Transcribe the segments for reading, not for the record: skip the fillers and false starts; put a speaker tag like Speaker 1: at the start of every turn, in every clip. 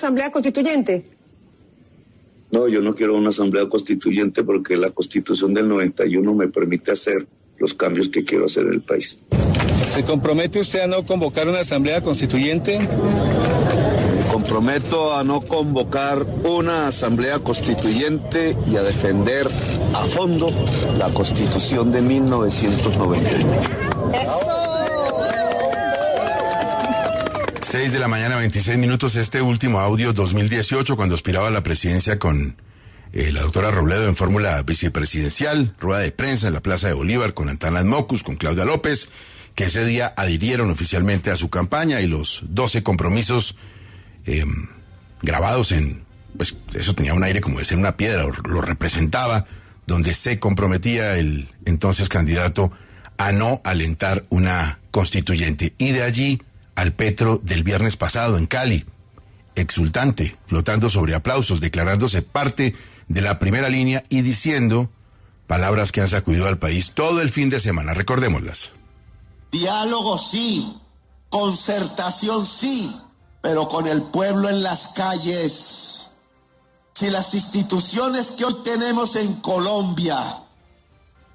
Speaker 1: Asamblea Constituyente.
Speaker 2: No, yo no quiero una asamblea constituyente porque la Constitución del 91 me permite hacer los cambios que quiero hacer en el país.
Speaker 3: ¿Se compromete usted a no convocar una asamblea constituyente?
Speaker 2: Me comprometo a no convocar una asamblea constituyente y a defender a fondo la Constitución de 1991.
Speaker 1: ¡Eso!
Speaker 4: 6 de la mañana, 26 minutos, este último audio 2018, cuando aspiraba a la presidencia con la doctora Robledo en fórmula vicepresidencial, rueda de prensa en la Plaza de Bolívar con Antanas Mocus, con Claudia López, que ese día adhirieron oficialmente a su campaña, y los 12 compromisos grabados en, pues eso tenía un aire como de ser una piedra, lo representaba, donde se comprometía el entonces candidato a no alentar una constituyente. Y de allí al Petro del viernes pasado en Cali, exultante, flotando sobre aplausos, declarándose parte de la primera línea y diciendo palabras que han sacudido al país todo el fin de semana. Recordémoslas.
Speaker 5: Diálogo sí, concertación sí, pero con el pueblo en las calles. Si las instituciones que hoy tenemos en Colombia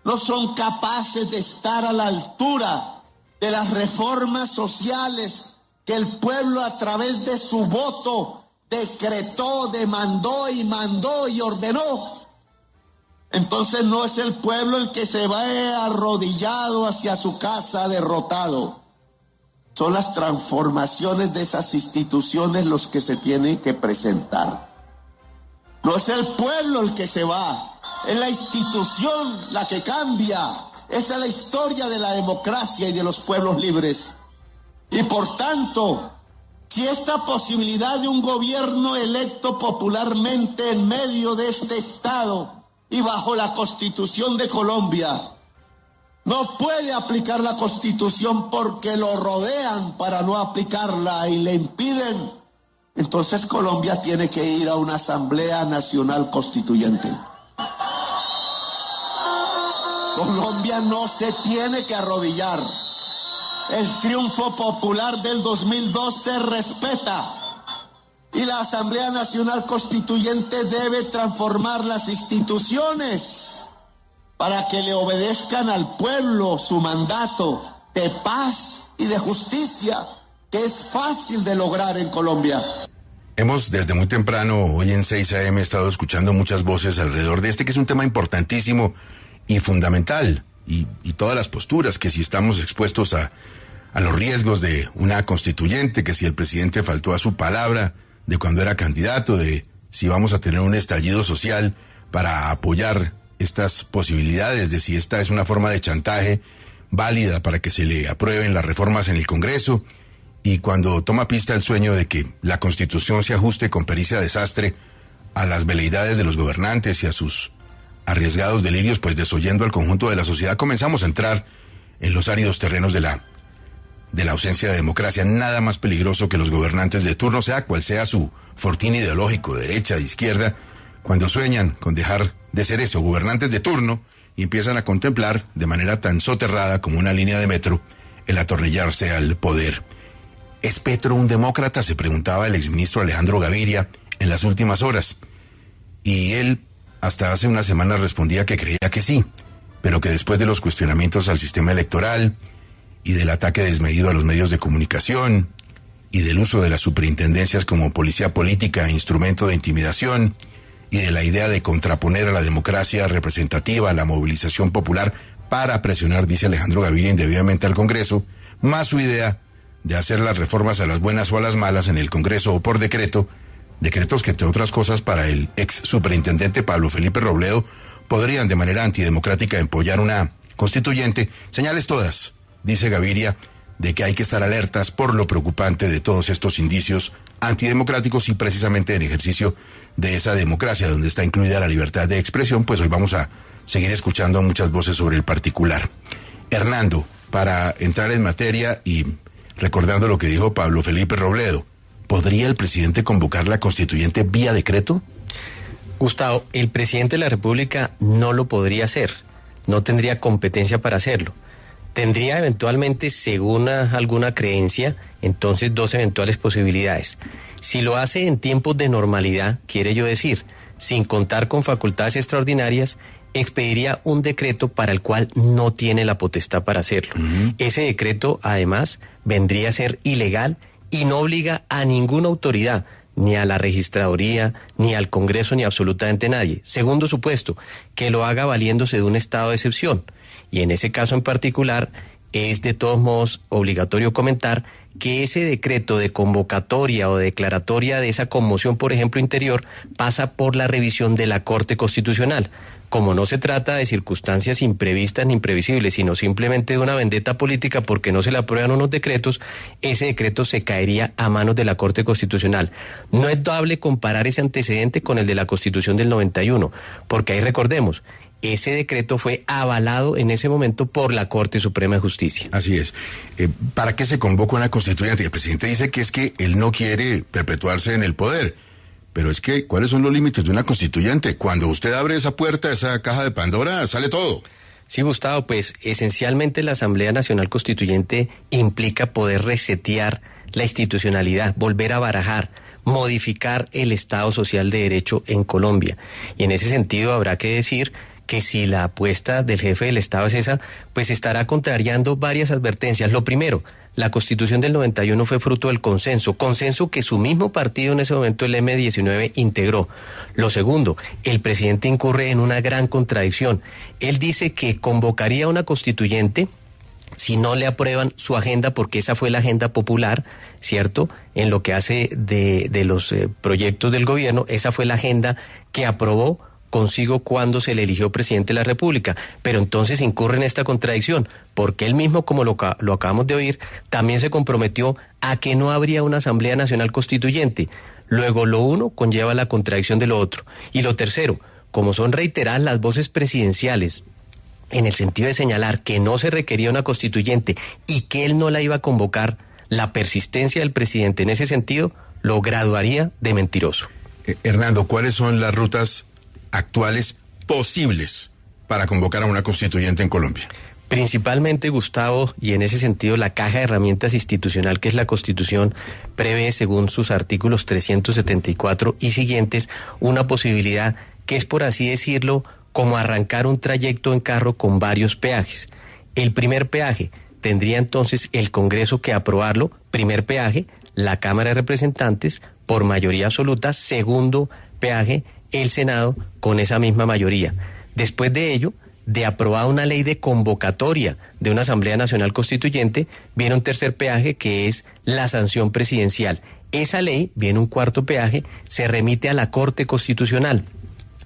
Speaker 5: no son capaces de estar a la altura de las reformas sociales que el pueblo a través de su voto decretó, demandó y ordenó, entonces no es el pueblo el que se va arrodillado hacia su casa derrotado. Son las transformaciones de esas instituciones los que se tienen que presentar. No es el pueblo el que se va, es la institución la que cambia. Esa es la historia de la democracia y de los pueblos libres. Y por tanto, si esta posibilidad de un gobierno electo popularmente en medio de este Estado y bajo la Constitución de Colombia no puede aplicar la Constitución porque lo rodean para no aplicarla y le impiden, entonces Colombia tiene que ir a una Asamblea Nacional Constituyente. Colombia no se tiene que arrodillar. El triunfo popular del 2002 se respeta y la Asamblea Nacional Constituyente debe transformar las instituciones para que le obedezcan al pueblo su mandato de paz y de justicia, que es fácil de lograr en Colombia.
Speaker 4: Hemos desde muy temprano, hoy en 6 AM, estado escuchando muchas voces alrededor de este, que es un tema importantísimo y fundamental, y todas las posturas, que si estamos expuestos a los riesgos de una constituyente, que si el presidente faltó a su palabra de cuando era candidato, de si vamos a tener un estallido social para apoyar estas posibilidades, de si esta es una forma de chantaje válida para que se le aprueben las reformas en el Congreso, y cuando toma pista el sueño de que la Constitución se ajuste con pericia desastre a las veleidades de los gobernantes y a sus arriesgados delirios, pues desoyendo al conjunto de la sociedad, comenzamos a entrar en los áridos terrenos de la ausencia de democracia. Nada más peligroso que los gobernantes de turno, sea cual sea su fortín ideológico, derecha, de izquierda, cuando sueñan con dejar de ser eso, gobernantes de turno, y empiezan a contemplar de manera tan soterrada como una línea de metro el atornillarse al poder. ¿Es Petro un demócrata?, se preguntaba el exministro Alejandro Gaviria en las últimas horas, y él hasta hace unas semanas respondía que creía que sí, pero que después de los cuestionamientos al sistema electoral y del ataque desmedido a los medios de comunicación y del uso de las superintendencias como policía política e instrumento de intimidación y de la idea de contraponer a la democracia representativa, a la movilización popular para presionar, dice Alejandro Gaviria, indebidamente al Congreso, más su idea de hacer las reformas a las buenas o a las malas en el Congreso o por decreto, decretos que, entre otras cosas, para el ex superintendente Pablo Felipe Robledo podrían de manera antidemocrática empollar una constituyente. Señales todas, dice Gaviria, de que hay que estar alertas por lo preocupante de todos estos indicios antidemocráticos, y precisamente en ejercicio de esa democracia donde está incluida la libertad de expresión, pues hoy vamos a seguir escuchando muchas voces sobre el particular. Hernando, para entrar en materia y recordando lo que dijo Pablo Felipe Robledo, ¿podría el presidente convocar la constituyente vía decreto?
Speaker 6: Gustavo, el presidente de la República no lo podría hacer, no tendría competencia para hacerlo. Tendría eventualmente, según alguna creencia, entonces 2 eventuales posibilidades. Si lo hace en tiempos de normalidad, quiere yo decir, sin contar con facultades extraordinarias, expediría un decreto para el cual no tiene la potestad para hacerlo. Ese decreto, además, vendría a ser ilegal y no obliga a ninguna autoridad, ni a la registraduría, ni al Congreso, ni absolutamente nadie. Segundo supuesto, que lo haga valiéndose de un estado de excepción. Y en ese caso en particular, es de todos modos obligatorio comentar que ese decreto de convocatoria o declaratoria de esa conmoción, por ejemplo, interior, pasa por la revisión de la Corte Constitucional. Como no se trata de circunstancias imprevistas ni imprevisibles, sino simplemente de una vendetta política porque no se le aprueban unos decretos, ese decreto se caería a manos de la Corte Constitucional. No es dable comparar ese antecedente con el de la Constitución del 91, porque ahí recordemos, ese decreto fue avalado en ese momento por la Corte Suprema de Justicia.
Speaker 4: Así es. ¿Para qué se convoca una constituyente? El presidente dice que es que él no quiere perpetuarse en el poder. Pero es que, ¿cuáles son los límites de una constituyente? Cuando usted abre esa puerta, esa caja de Pandora, sale todo.
Speaker 6: Sí, Gustavo, pues esencialmente la Asamblea Nacional Constituyente implica poder resetear la institucionalidad, volver a barajar, modificar el Estado Social de Derecho en Colombia. Y en ese sentido habrá que decir que si la apuesta del jefe del Estado es esa, pues estará contrariando varias advertencias. Lo primero, la Constitución del 91 fue fruto del consenso que su mismo partido en ese momento, el M19, integró. Lo segundo, el presidente incurre en una gran contradicción. Él dice que convocaría una constituyente si no le aprueban su agenda, porque esa fue la agenda popular, ¿cierto? En lo que hace de los proyectos del gobierno, esa fue la agenda que aprobó consigo cuando se le eligió presidente de la República, pero entonces incurre en esta contradicción, porque él mismo, como lo acabamos de oír, también se comprometió a que no habría una Asamblea Nacional Constituyente. Luego, lo uno conlleva la contradicción de lo otro. Y lo tercero, como son reiteradas las voces presidenciales, en el sentido de señalar que no se requería una constituyente y que él no la iba a convocar, la persistencia del presidente en ese sentido lo graduaría de mentiroso.
Speaker 4: Hernando, ¿cuáles son las rutas actuales posibles para convocar a una constituyente en Colombia?
Speaker 6: Principalmente, Gustavo, y en ese sentido la caja de herramientas institucional que es la Constitución prevé, según sus artículos 374 y siguientes, una posibilidad que es, por así decirlo, como arrancar un trayecto en carro con varios peajes. El primer peaje tendría entonces el Congreso que aprobarlo. Primer peaje, la Cámara de Representantes por mayoría absoluta. Segundo peaje, el Senado con esa misma mayoría. Después de ello, de aprobada una ley de convocatoria de una Asamblea Nacional Constituyente, viene un tercer peaje que es la sanción presidencial. Esa ley, viene un cuarto peaje, se remite a la Corte Constitucional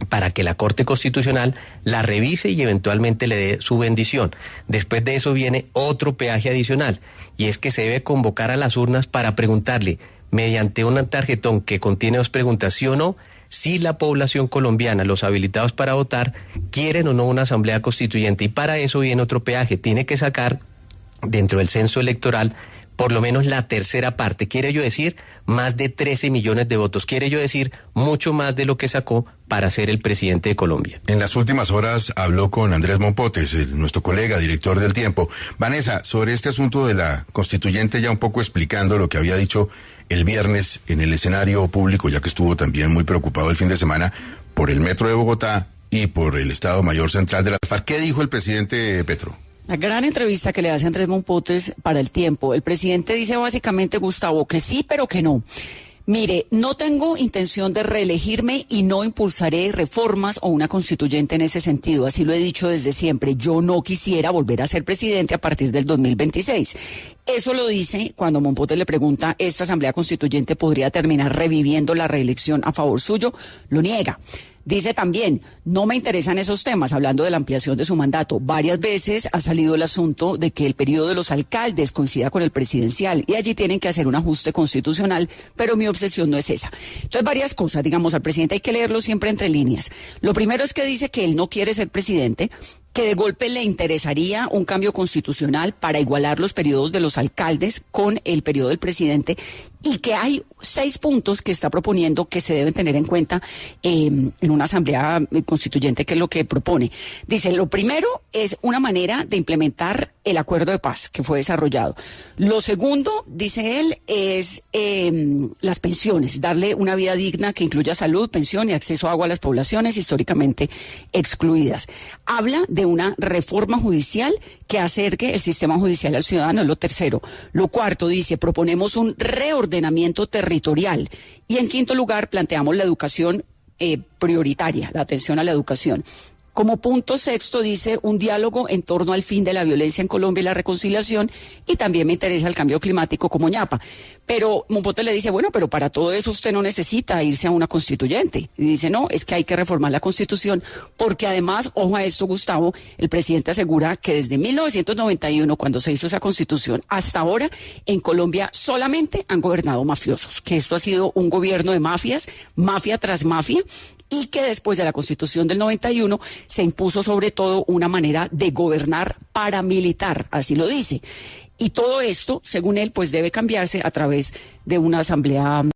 Speaker 6: para que la Corte Constitucional la revise y eventualmente le dé su bendición. Después de eso viene otro peaje adicional, y es que se debe convocar a las urnas para preguntarle, mediante un tarjetón que contiene 2 preguntas, sí o no, si la población colombiana, los habilitados para votar, quieren o no una asamblea constituyente. Y para eso viene otro peaje, tiene que sacar dentro del censo electoral por lo menos la tercera parte, quiere yo decir más de 13 millones de votos, quiere yo decir mucho más de lo que sacó para ser el presidente de Colombia.
Speaker 4: En las últimas horas habló con Andrés Mompotes, nuestro colega, director del Tiempo. Vanessa, sobre este asunto de la constituyente, ya un poco explicando lo que había dicho el viernes en el escenario público, ya que estuvo también muy preocupado el fin de semana por el Metro de Bogotá y por el Estado Mayor Central de las FARC. ¿Qué dijo el presidente Petro?
Speaker 7: La gran entrevista que le hace Andrés Mompotes para El Tiempo. El presidente dice básicamente, Gustavo, que sí, pero que no. Mire, no tengo intención de reelegirme y no impulsaré reformas o una constituyente en ese sentido. Así lo he dicho desde siempre. Yo no quisiera volver a ser presidente a partir del 2026. Eso lo dice cuando Mompotes le pregunta, ¿esta asamblea constituyente podría terminar reviviendo la reelección a favor suyo? Lo niega. Dice también, no me interesan esos temas, hablando de la ampliación de su mandato. Varias veces ha salido el asunto de que el periodo de los alcaldes coincida con el presidencial y allí tienen que hacer un ajuste constitucional, pero mi obsesión no es esa. Entonces, varias cosas, digamos, al presidente hay que leerlo siempre entre líneas. Lo primero es que dice que él no quiere ser presidente, que de golpe le interesaría un cambio constitucional para igualar los periodos de los alcaldes con el periodo del presidente y que hay 6 puntos que está proponiendo que se deben tener en cuenta en una asamblea constituyente, que es lo que propone. Dice, lo primero es una manera de implementar el acuerdo de paz que fue desarrollado. Lo segundo, dice él, es las pensiones, darle una vida digna que incluya salud, pensión y acceso a agua a las poblaciones históricamente excluidas. Habla de una reforma judicial que acerque el sistema judicial al ciudadano, es lo tercero. Lo cuarto, dice, proponemos un reordenamiento territorial. Y en quinto lugar, planteamos la educación prioritaria, la atención a la educación. Como punto sexto, dice, un diálogo en torno al fin de la violencia en Colombia y la reconciliación, y también me interesa el cambio climático como ñapa. Pero Monpote le dice, bueno, pero para todo eso usted no necesita irse a una constituyente. Y dice, no, es que hay que reformar la Constitución, porque además, ojo a esto, Gustavo, el presidente asegura que desde 1991, cuando se hizo esa Constitución, hasta ahora, en Colombia solamente han gobernado mafiosos, que esto ha sido un gobierno de mafias, mafia tras mafia, y que después de la Constitución del 91 se impuso sobre todo una manera de gobernar paramilitar, así lo dice. Y todo esto, según él, pues debe cambiarse a través de una asamblea